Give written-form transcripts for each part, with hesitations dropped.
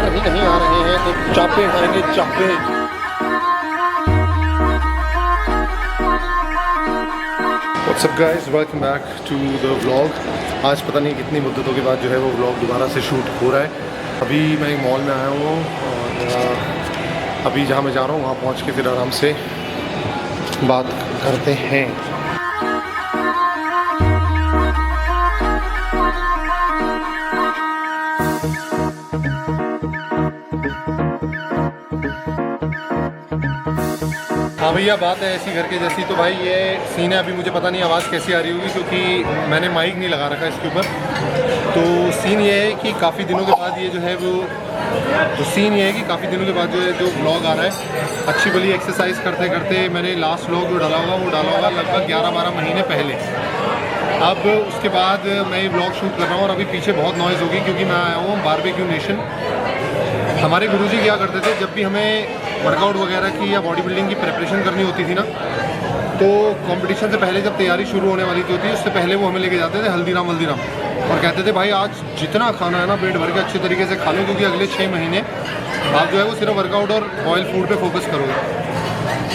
Starter ही नहीं आ रहे हैं तो चापे खाएंगे चापे। What's up guys, welcome back to the vlog। आज पता नहीं कितनी मुद्दतों के बाद जो है वो व्लॉग दोबारा से शूट हो रहा है। अभी मैं एक मॉल में आया हूँ और अभी जहाँ मैं जा रहा हूँ वहाँ पहुँच के फिर आराम से बात करते हैं। हाँ भैया, बात है ऐसी घर के जैसी। तो भाई ये सीन है, अभी मुझे पता नहीं आवाज़ कैसी आ रही होगी क्योंकि मैंने माइक नहीं लगा रखा इसके ऊपर। तो सीन ये है कि काफ़ी दिनों के बाद ये जो है वो काफ़ी दिनों के बाद जो व्लॉग आ रहा है, अच्छी भली एक्सरसाइज करते करते मैंने लास्ट व्लॉग जो डाला होगा वो डाला होगा लगभग 11-12 महीने पहले। अब उसके बाद मैं ये व्लॉग शूट कर रहा हूँ और अभी पीछे बहुत नॉइज़ होगी क्योंकि मैं आया हूँ बारबेक्यू नेशन। हमारे गुरुजी क्या करते थे, जब भी हमें वर्कआउट वगैरह की या बॉडी बिल्डिंग की प्रिपरेशन करनी होती थी ना, तो कंपटीशन से पहले जब तैयारी शुरू होने वाली थी उससे पहले वो हमें लेके जाते थे हल्दीराम और कहते थे भाई आज जितना खाना है ना पेट भर के अच्छे तरीके से खा लो क्योंकि अगले 6 महीने आप जो है वो सिर्फ वर्कआउट और ऑयल फूड पे फोकस करोगे।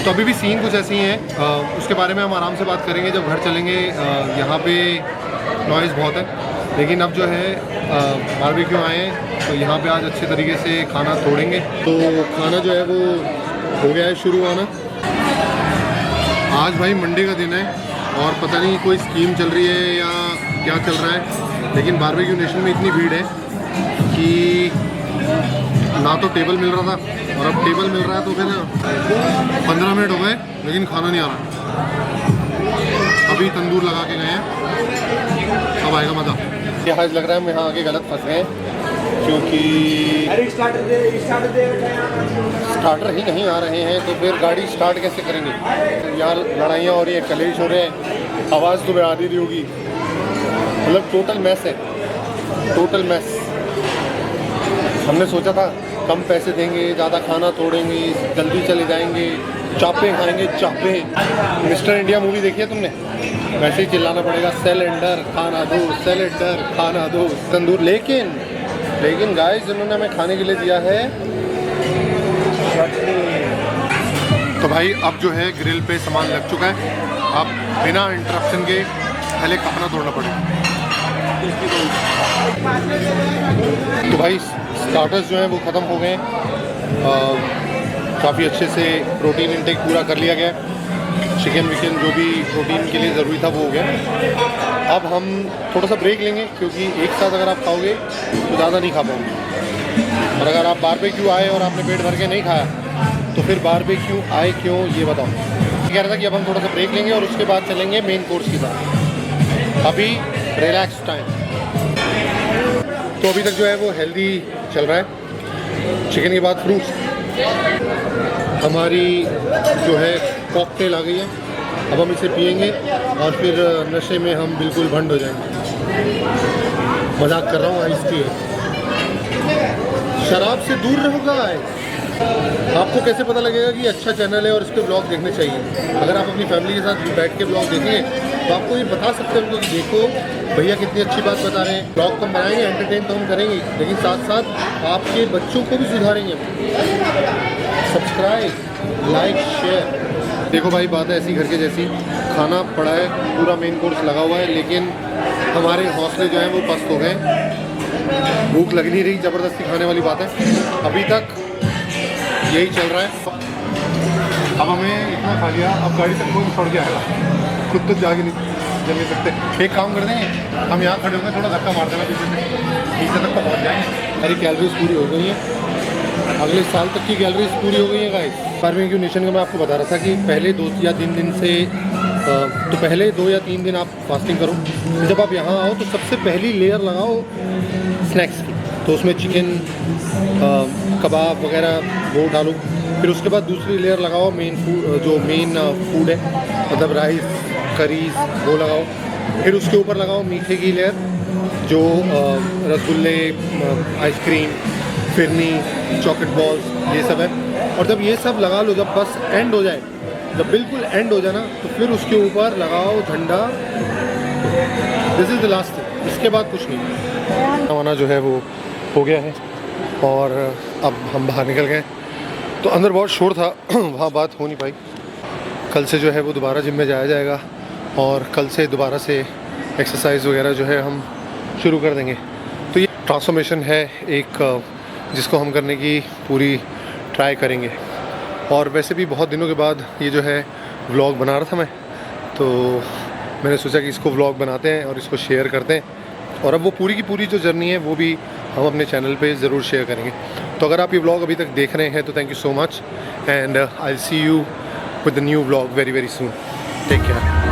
तो अभी भी सीन कुछ ऐसी ही हैं, उसके बारे में हम आराम से बात करेंगे जब घर चलेंगे। यहाँ पे नॉइज़ बहुत है लेकिन अब जो है बारबेक्यू आए हैं तो यहाँ पे आज अच्छे तरीके से खाना तोड़ेंगे। तो खाना जो है वो हो गया है शुरू आना। आज भाई मंडे का दिन है और पता नहीं कोई स्कीम चल रही है या क्या चल रहा है, लेकिन बारबेक्यू नेशन में इतनी भीड़ है कि ना तो टेबल मिल रहा था और अब टेबल मिल रहा है तो फिर 15 मिनट हो गए लेकिन खाना नहीं आ रहा। अभी तंदूर लगा के गए हैं, अब आएगा मज़ा। आज लग रहा है हम यहाँ आगे गलत फंस गए हैं क्योंकि स्टार्टर ही नहीं आ रहे हैं तो फिर गाड़ी स्टार्ट कैसे करेंगे। यार लड़ाइयाँ हो रही है, कलेश हो रहे हैं, आवाज़ तो आ रही होगी, मतलब टोटल मैस है, टोटल मैस। हमने सोचा था कम पैसे देंगे, ज़्यादा खाना तोड़ेंगे, जल्दी चले जाएंगे, चापे खाएंगे चापे। मिस्टर इंडिया मूवी देखी है तुमने? वैसे ही चिल्लाना पड़ेगा सिलेंडर खाना दो, सिलेंडर खाना दो, तंदूर। लेकिन गाइस जिन्होंने हमें खाने के लिए दिया है तो भाई अब जो है ग्रिल पे सामान लग चुका है। अब बिना इंटरप्शन के पहले खाना तोड़ना पड़ेगा। तो भाई स्टार्टर्स जो हैं वो ख़त्म हो गए, काफ़ी अच्छे से प्रोटीन इंटेक पूरा कर लिया गया। चिकन विकन जो भी प्रोटीन के लिए ज़रूरी था वो हो गया। अब हम थोड़ा सा ब्रेक लेंगे क्योंकि एक साथ अगर आप खाओगे तो ज़्यादा नहीं खा पाओगे, और अगर आप बारबेक्यू आए और आपने पेट भर के नहीं खाया तो फिर बारबेक्यू आए क्यों ये बताओ। कह रहा था कि अब हम थोड़ा सा ब्रेक लेंगे और उसके बाद चलेंगे मेन कोर्स की तरफ। अभी रिलैक्स टाइम। तो अभी तक जो है वो हेल्दी चल रहा है, चिकन के बाद फ्रूट्स। हमारी जो है कॉकटेल आ गई है, अब हम इसे पिएंगे और फिर नशे में हम बिल्कुल भंड हो जाएंगे। मजाक कर रहा हूँ, आइस की है। शराब से दूर रहो गाइस। आपको कैसे पता लगेगा कि अच्छा चैनल है और इस पर ब्लॉग देखने चाहिए? अगर आप अपनी फैमिली के साथ बैठ के ब्लॉग देखेंगे तो आपको ये बता सकते हैं कि देखो भैया कितनी अच्छी बात बता रहे हैं। ब्लॉग तो हम बनाएंगे, एंटरटेन तो हम करेंगे, लेकिन साथ साथ आपके बच्चों को भी सुधारेंगे। Subscribe, like, share. देखो भाई बात है ऐसी घर के जैसी। खाना पड़ा है, पूरा मेन कोर्स लगा हुआ है, लेकिन हमारे हौसले जो हैं वो पस्त हो गए। भूख लग नहीं रही, ज़बरदस्ती खाने वाली बात है। अभी तक यही चल रहा है। अब हमें इतना खा लिया, अब गाड़ी तक कोई सड़ जाएगा, खुद तो जाके नहीं चल नहीं सकते। एक काम कर देंगे, हम यहाँ खड़े होंगे, थोड़ा धक्का मार देना पीछे तक तो पहुँच जाएंगे। मेरी कैलोरीज पूरी हो गई हैं, अगले साल तक की कैलोरीज पूरी हो गई है गाइस। बारबेक्यू नेशन का मैं आपको बता रहा था कि पहले 2 या 3 दिन से तो पहले 2 या 3 दिन आप फास्टिंग करो। जब आप यहाँ आओ तो सबसे पहली लेयर लगाओ स्नैक्स की, तो उसमें चिकन कबाब वगैरह वो डालो। फिर उसके बाद दूसरी लेयर लगाओ मेन फूड है, मतलब राइस करीज वो लगाओ। फिर उसके ऊपर लगाओ मीठे की लेयर, जो रसगुल्ले, आइसक्रीम, फिरनी, चॉकलेट बॉल्स ये सब है। और जब ये सब लगा लो, जब बस एंड हो जाए, जब बिल्कुल एंड हो जाए ना, तो फिर उसके ऊपर लगाओ झंडा। This is the last thing, इसके बाद कुछ नहीं। खाना जो है वो हो गया है, और अब हम बाहर निकल गए। तो अंदर बहुत शोर था वहाँ बात हो नहीं पाई। कल से जो है वो दोबारा जिम में जाया जाएगा और कल से दोबारा से एक्सरसाइज वगैरह जो है हम शुरू कर देंगे। तो ये ट्रांसफॉर्मेशन है एक जिसको हम करने की पूरी ट्राई करेंगे। और वैसे भी बहुत दिनों के बाद ये जो है व्लॉग बना रहा था मैं, तो मैंने सोचा कि इसको व्लॉग बनाते हैं और इसको शेयर करते हैं। और अब वो पूरी की पूरी जो जर्नी है वो भी हम अपने चैनल पे ज़रूर शेयर करेंगे। तो अगर आप ये व्लॉग अभी तक देख रहे हैं तो thank you so much and I will see you with the new vlog very very soon. Take care.